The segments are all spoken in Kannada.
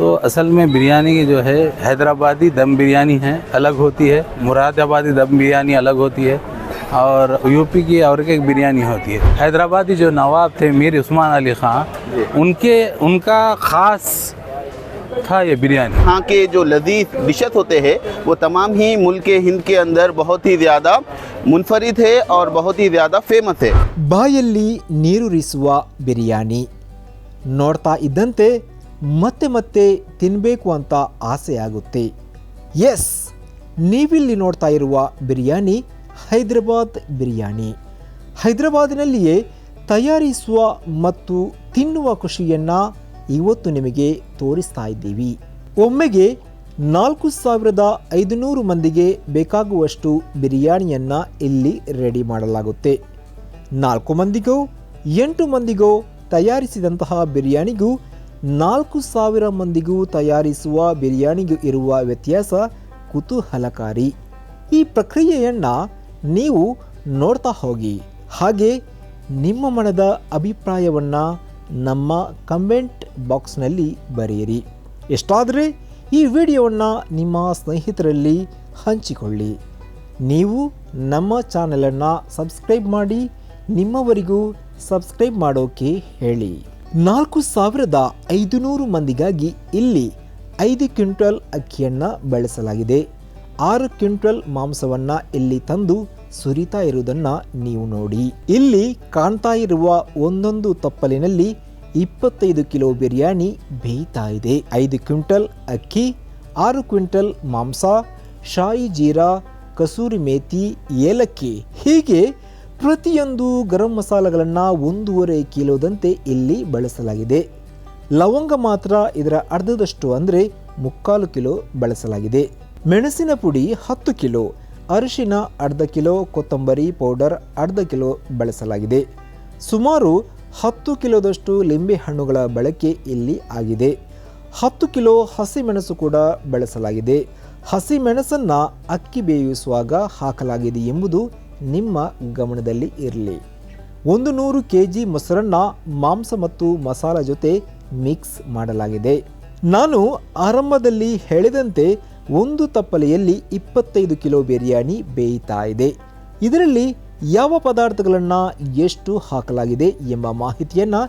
तो असल में बिरयानी की जो है हैदराबादी दम बिरयानी है अलग होती है, मुरादाबादी दम बिरयानी अलग होती है और यूपी की और एक बिरयानी होती है। हैदराबादी जो नवाब थे मीर उस्मान अली ख़ान उनका ख़ास था ये बिरयानी। यहाँ के जो लजीज डिशेस होते हैं वो तमाम ही मुल्क हिंद के अंदर बहुत ही ज़्यादा मुनफरिद है और बहुत ही ज़्यादा फेमस है। ಬಾಯಲ್ಲಿ ನೀರೂರಿಸುವ ಬಿರಿಯಾನಿ ನೋಡ್ತಾ ಇದ್ದಂತೆ ಮತ್ತೆ ಮತ್ತೆ ತಿನ್ನಬೇಕು ಅಂತ ಆಸೆಯಾಗುತ್ತೆ. ಎಸ್, ನೀವಿಲ್ಲಿ ನೋಡ್ತಾ ಇರುವ ಬಿರಿಯಾನಿ ಹೈದರಾಬಾದ್ ಬಿರಿಯಾನಿ. ಹೈದರಾಬಾದಿನಲ್ಲಿಯೇ ತಯಾರಿಸುವ ಮತ್ತು ತಿನ್ನುವ ಖುಷಿಯನ್ನು ಇವತ್ತು ನಿಮಗೆ ತೋರಿಸ್ತಾ ಇದ್ದೀವಿ. ಒಮ್ಮೆಗೆ 4500 ಮಂದಿಗೆ ಬೇಕಾಗುವಷ್ಟು ಬಿರಿಯಾನಿಯನ್ನು ಇಲ್ಲಿ ರೆಡಿ ಮಾಡಲಾಗುತ್ತೆ. 4 ಮಂದಿಗೋ 8 ಮಂದಿಗೋ ತಯಾರಿಸಿದಂತಹ ಬಿರಿಯಾನಿಗೂ 4000 ಮಂದಿಗೂ ತಯಾರಿಸುವ ಬಿರಿಯಾನಿಗೂ ಇರುವ ವ್ಯತ್ಯಾಸ ಕುತೂಹಲಕಾರಿ. ಈ ಪ್ರಕ್ರಿಯೆಯನ್ನು ನೀವು ನೋಡ್ತಾ ಹೋಗಿ, ಹಾಗೆ ನಿಮ್ಮ ಮನದ ಅಭಿಪ್ರಾಯವನ್ನು ನಮ್ಮ ಕಮೆಂಟ್ ಬಾಕ್ಸ್ನಲ್ಲಿ ಬರೆಯಿರಿ. ಎಷ್ಟಾದರೆ ಈ ವಿಡಿಯೋವನ್ನು ನಿಮ್ಮ ಸ್ನೇಹಿತರಲ್ಲಿ ಹಂಚಿಕೊಳ್ಳಿ. ನೀವು ನಮ್ಮ ಚಾನಲನ್ನು ಸಬ್ಸ್ಕ್ರೈಬ್ ಮಾಡಿ, ನಿಮ್ಮವರಿಗೂ ಸಬ್ಸ್ಕ್ರೈಬ್ ಮಾಡೋಕೆ ಹೇಳಿ. 4500 ಮಂದಿಗಾಗಿ ಇಲ್ಲಿ 5 ಕ್ವಿಂಟಲ್ ಅಕ್ಕಿಯನ್ನು ಬಳಸಲಾಗಿದೆ. 6 ಕ್ವಿಂಟಲ್ ಮಾಂಸವನ್ನು ಇಲ್ಲಿ ತಂದು ಸುರಿತಾ ಇರುವುದನ್ನು ನೀವು ನೋಡಿ. ಇಲ್ಲಿ ಕಾಣ್ತಾ ಇರುವ ಒಂದೊಂದು ತಪ್ಪಲಿನಲ್ಲಿ 25 ಕಿಲೋ ಬಿರಿಯಾನಿ ಬೇಯ್ತಾ ಇದೆ. 5 ಕ್ವಿಂಟಲ್ ಅಕ್ಕಿ, 6 ಕ್ವಿಂಟಲ್ ಮಾಂಸ, ಶಾಯಿ ಜೀರಾ, ಕಸೂರಿ ಮೇಥಿ, ಏಲಕ್ಕಿ, ಹೀಗೆ ಪ್ರತಿಯೊಂದು ಗರಂ ಮಸಾಲೆಗಳನ್ನು 1.5 ಕಿಲೋದಂತೆ ಇಲ್ಲಿ ಬಳಸಲಾಗಿದೆ. ಲವಂಗ ಮಾತ್ರ ಇದರ ಅರ್ಧದಷ್ಟು ಅಂದರೆ 3/4 ಕಿಲೋ ಬಳಸಲಾಗಿದೆ. ಮೆಣಸಿನ ಪುಡಿ 10 ಕಿಲೋ, ಅರಿಶಿನ ಅರ್ಧ ಕಿಲೋ, ಕೊತ್ತಂಬರಿ ಪೌಡರ್ ಅರ್ಧ ಕಿಲೋ ಬಳಸಲಾಗಿದೆ. ಸುಮಾರು 10 ಕಿಲೋದಷ್ಟು ಲಿಂಬೆ ಹಣ್ಣುಗಳ ಬಳಕೆ ಇಲ್ಲಿ ಆಗಿದೆ. 10 ಕಿಲೋ ಹಸಿಮೆಣಸು ಕೂಡ ಬಳಸಲಾಗಿದೆ. ಹಸಿಮೆಣಸನ್ನು ಅಕ್ಕಿ ಬೇಯಿಸುವಾಗ ಹಾಕಲಾಗಿದೆ ಎಂಬುದು ನಿಮ್ಮ ಗಮನದಲ್ಲಿ ಇರಲಿ. 100 kg ಮೊಸರನ್ನು ಮಾಂಸ ಮತ್ತು ಮಸಾಲ ಜೊತೆ ಮಿಕ್ಸ್ ಮಾಡಲಾಗಿದೆ. ನಾನು ಆರಂಭದಲ್ಲಿ ಹೇಳಿದಂತೆ ಒಂದು ತಪ್ಪಲೆಯಲ್ಲಿ 25 ಕಿಲೋ ಬಿರಿಯಾನಿ ಬೇಯ್ತಾ ಇದೆ. ಇದರಲ್ಲಿ ಯಾವ ಪದಾರ್ಥಗಳನ್ನು ಎಷ್ಟು ಹಾಕಲಾಗಿದೆ ಎಂಬ ಮಾಹಿತಿಯನ್ನು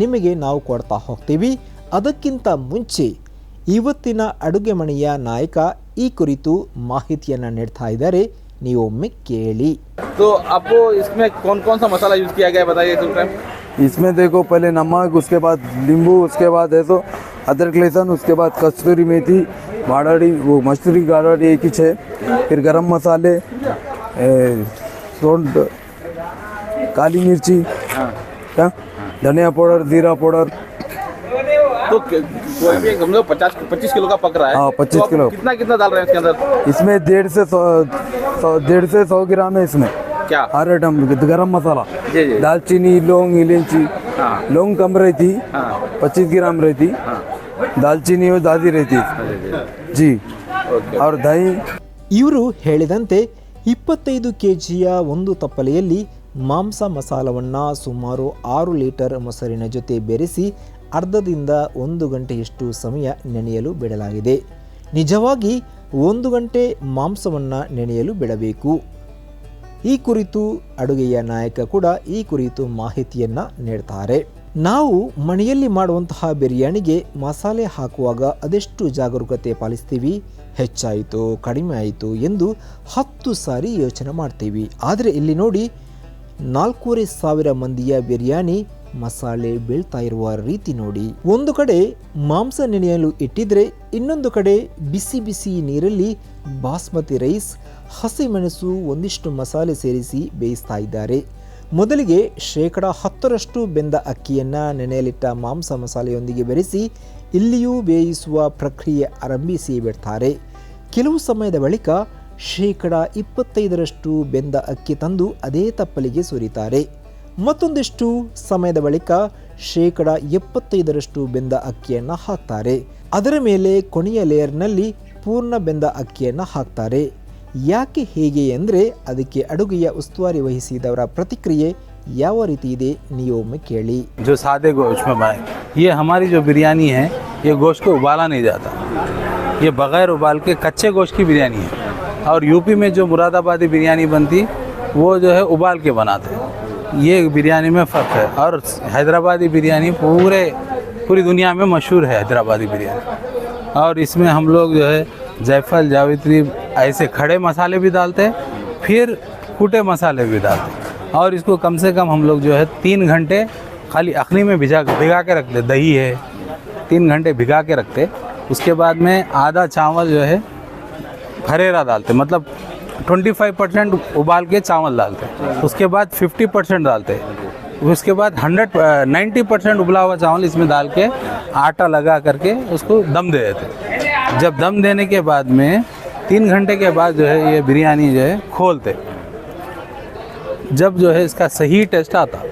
ನಿಮಗೆ ನಾವು ಕೊಡ್ತಾ ಹೋಗ್ತೀವಿ. ಅದಕ್ಕಿಂತ ಮುಂಚೆ ಇವತ್ತಿನ ಅಡುಗೆ ಮನೆಯ ನಾಯಕ ಈ ಕುರಿತು ಮಾಹಿತಿಯನ್ನು ನೀಡ್ತಾ ಇದ್ದಾರೆ, ನೀವೊಮ್ಮೆ ಕೇಳಿ. तो आपको इसमें कौन कौन सा मसाला यूज़ किया गया है बताइए इस टाइम। इसमें देखो पहले नमक, उसके बाद नींबू, उसके बाद है तो अदरक लहसुन, उसके बाद कस्तूरी मेथी, माड़ाड़ी वो मसूरी गाड़ी एक ही है, फिर गरम मसाले, सौंठ, काली मिर्ची, धनिया पाउडर, जीरा पाउडर। तो हम लोग 25 किलो का पक रहा है। हाँ, 25 किलो। कितना कितना डाल रहे हैं इसके अंदर? इसमें 150 से 100 ग्राम है इसमें। क्या? हर आइटम गरम मसाला, जी जी, दालचीनी, लौंग, इलायची। हाँ, लौंग कम रहती, 25 ग्राम रहती, दालचीनी और दादी रहती जी, और दही। ಇವರು ಹೇಳಿದಂತೆ 25 kgಯ ಒಂದು ತಪ್ಪಲೆಯಲ್ಲಿ ಮಾಂಸ ಮಸಾಲವನ್ನು ಸುಮಾರು 6 ಲೀಟರ್ ಮೊಸರಿನ ಜೊತೆ ಬೆರೆಸಿ ಅರ್ಧದಿಂದ 1 ಗಂಟೆಯಷ್ಟು ಸಮಯ ನೆನೆಯಲು ಬಿಡಲಾಗಿದೆ. ನಿಜವಾಗಿ 1 ಗಂಟೆ ಮಾಂಸವನ್ನು ನೆನೆಯಲು ಬಿಡಬೇಕು. ಈ ಕುರಿತು ಅಡುಗೆಯ ನಾಯಕ ಕೂಡ ಈ ಕುರಿತು ಮಾಹಿತಿಯನ್ನು ನೀಡ್ತಾರೆ. ನಾವು ಮನೆಯಲ್ಲಿ ಮಾಡುವಂತಹ ಬಿರಿಯಾನಿಗೆ ಮಸಾಲೆ ಹಾಕುವಾಗ ಅದೆಷ್ಟು ಜಾಗರೂಕತೆ ಪಾಲಿಸ್ತೀವಿ, ಹೆಚ್ಚಾಯಿತು ಕಡಿಮೆ ಆಯಿತು ಎಂದು 10 ಸಾರಿ ಯೋಚನೆ ಮಾಡ್ತೀವಿ. ಆದರೆ ಇಲ್ಲಿ ನೋಡಿ, 4500 ಮಂದಿಯ ಬಿರಿಯಾನಿ ಮಸಾಲೆ ಬೀಳ್ತಾ ಇರುವ ರೀತಿ ನೋಡಿ. ಒಂದು ಕಡೆ ಮಾಂಸ ನೆನೆಯಲು ಇಟ್ಟಿದ್ರೆ, ಇನ್ನೊಂದು ಕಡೆ ಬಿಸಿ ಬಿಸಿ ನೀರಲ್ಲಿ ಬಾಸ್ಮತಿ ರೈಸ್, ಹಸಿಮೆಣಸು, ಒಂದಿಷ್ಟು ಮಸಾಲೆ ಸೇರಿಸಿ ಬೇಯಿಸ್ತಾ ಇದ್ದಾರೆ. ಮೊದಲಿಗೆ 10% ಬೆಂದ ಅಕ್ಕಿಯನ್ನು ನೆನೆಯಲಿಟ್ಟ ಮಾಂಸ ಮಸಾಲೆಯೊಂದಿಗೆ ಬೆರೆಸಿ ಇಲ್ಲಿಯೂ ಬೇಯಿಸುವ ಪ್ರಕ್ರಿಯೆ ಆರಂಭಿಸಿ ಬಿಡ್ತಾರೆ. ಕೆಲವು ಸಮಯದ ಬಳಿಕ 25% ಬೆಂದ ಅಕ್ಕಿ ತಂದು ಅದೇ ತಪ್ಪಲಿಗೆ ಸುರಿತಾರೆ. ಮತ್ತೊಂದಿಷ್ಟು ಸಮಯದ ಬಳಿಕ 75% ಬೆಂದ ಅಕ್ಕಿಯನ್ನು ಹಾಕ್ತಾರೆ. ಅದರ ಮೇಲೆ ಕೊನೆಯ ಲೇಯರ್ನಲ್ಲಿ ಪೂರ್ಣ ಬೆಂದ ಅಕ್ಕಿಯನ್ನು ಹಾಕ್ತಾರೆ. ಯಾಕೆ ಹೇಗೆ ಅಂದರೆ ಅದಕ್ಕೆ ಅಡುಗೆಯ ಉಸ್ತುವಾರಿ ವಹಿಸಿದವರ ಪ್ರತಿಕ್ರಿಯೆ ಯಾವ ರೀತಿ ಇದೆ ನೀವೊಮ್ಮೆ ಕೇಳಿ. जो सादे गोश्त में बनाए, ये हमारी जो बिरयानी है ये गोश्त को उबाला नहीं जाता, ये बग़ैर उबाल के कच्चे गोश्त की बिरयानी है। और यूपी में जो मुरादाबादी बिरयानी बनती वो जो है उबाल के बनाते हैं। ये बिरयानी में फ़र्क है। और हैदराबादी बिरयानी पूरी दुनिया में मशहूर है, हैदराबादी बिरयानी। और इसमें हम लोग जो है जायफल, जावित्री ऐसे खड़े मसाले भी डालते हैं, फिर कूटे मसाले भी डालते हैं। और इसको कम से कम हम लोग जो है 3 घंटे खाली अखनी में भिगा के रखते। दही है, 3 घंटे भिगा के रखते। उसके बाद में आधा चावल जो है फरेरा डालते, मतलब 25% उबाल के चावल डालते। उसके बाद 50% डालते। उसके बाद 90% उबला हुआ चावल इसमें डाल के आटा लगा करके उसको दम दे देते। जब दम देने के बाद में 3 घंटे के बाद जो है ये बिरयानी जो है खोलते, जब जो है इसका सही टेस्ट आता।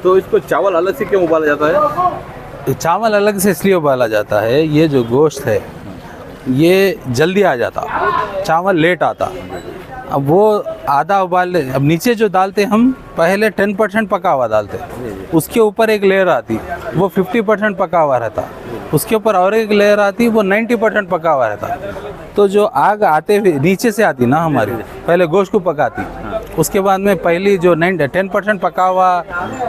तो इसको चावल अलग से क्यों उबाला जाता है? चावल अलग से इसलिए उबाला जाता है, ये जो गोश्त है ये जल्दी आ जाता, चावल लेट आता। अब वो आधा उबाल, अब नीचे जो डालते हम पहले 10% पका हुआ डालते, उसके ऊपर एक लेयर आती वो 50% पका हुआ रहता, उसके ऊपर और एक लेयर आती वो 90% पका हुआ रहता। तो जो आग आते हुए नीचे से आती ना हमारी, पहले गोश्त को पकाती, उसके बाद में पहली जो 10% पका हुआ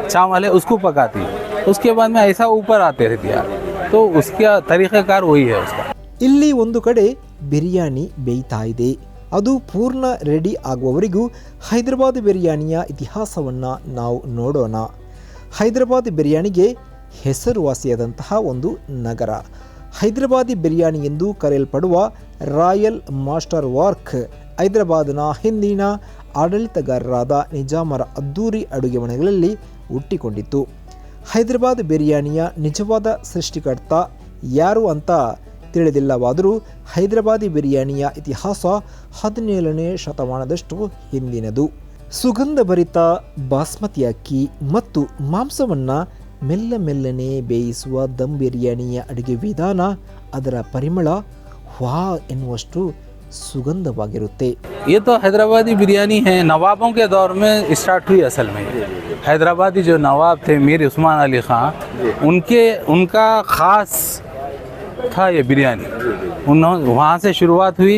चावल है उसको पकाती, उसके बाद में ऐसा ऊपर आते रहती है। तो उसका तरीक़ाकार वही है उसका। ಇಲ್ಲಿ ಒಂದು ಕಡೆ ಬಿರಿಯಾನಿ ಬೇಯ್ತಾ ಇದೆ, ಅದು ಪೂರ್ಣ ರೆಡಿ ಆಗುವವರೆಗೂ ಹೈದರಾಬಾದ್ ಬಿರಿಯಾನಿಯ ಇತಿಹಾಸವನ್ನು ನಾವು ನೋಡೋಣ. ಹೈದರಾಬಾದ್ ಬಿರಿಯಾನಿಗೆ ಹೆಸರುವಾಸಿಯಾದಂತಹ ಒಂದು ನಗರ. ಹೈದರಾಬಾದಿ ಬಿರಿಯಾನಿ ಎಂದು ಕರೆಯಲ್ಪಡುವ ರಾಯಲ್ ಮಾಸ್ಟರ್ ವರ್ಕ್ ಹೈದರಾಬಾದ್ನ ಹಿಂದಿನ ಆಡಳಿತಗಾರರಾದ ನಿಜಾಮರ ಅದ್ದೂರಿ ಅಡುಗೆ ಮನೆಗಳಲ್ಲಿ ಹುಟ್ಟಿಕೊಂಡಿತ್ತು. ಹೈದರಾಬಾದ್ ಬಿರಿಯಾನಿಯ ನಿಜವಾದ ಸೃಷ್ಟಿಕರ್ತ ಯಾರು ಅಂತ ತಿಳಿದಿಲ್ಲವಾದರೂ ಹೈದರಾಬಾದಿ ಬಿರಿಯಾನಿಯ ಇತಿಹಾಸ 17ನೇ ಶತಮಾನದಷ್ಟು ಹಿಂದಿನದು. ಸುಗಂಧಭರಿತ ಬಾಸ್ಮತಿ ಅಕ್ಕಿ ಮತ್ತು ಮಾಂಸವನ್ನು ಮೆಲ್ಲನೆ ಬೇಯಿಸುವ ದಮ್ ಬಿರಿಯಾನಿಯ ಅಡುಗೆ ವಿಧಾನ, ಅದರ ಪರಿಮಳ ವಾ ಎನ್ನುವಷ್ಟು सुगंधವಾಗಿರುತ್ತೆ. ये तो हैदराबादी बिरयानी है, नवाबों के दौर में स्टार्ट हुई असल में। हैदराबादी जो नवाब थे मीर उस्मान अली ख़ान, उनका ख़ास था ये बिरयानी। वहाँ से शुरुआत हुई।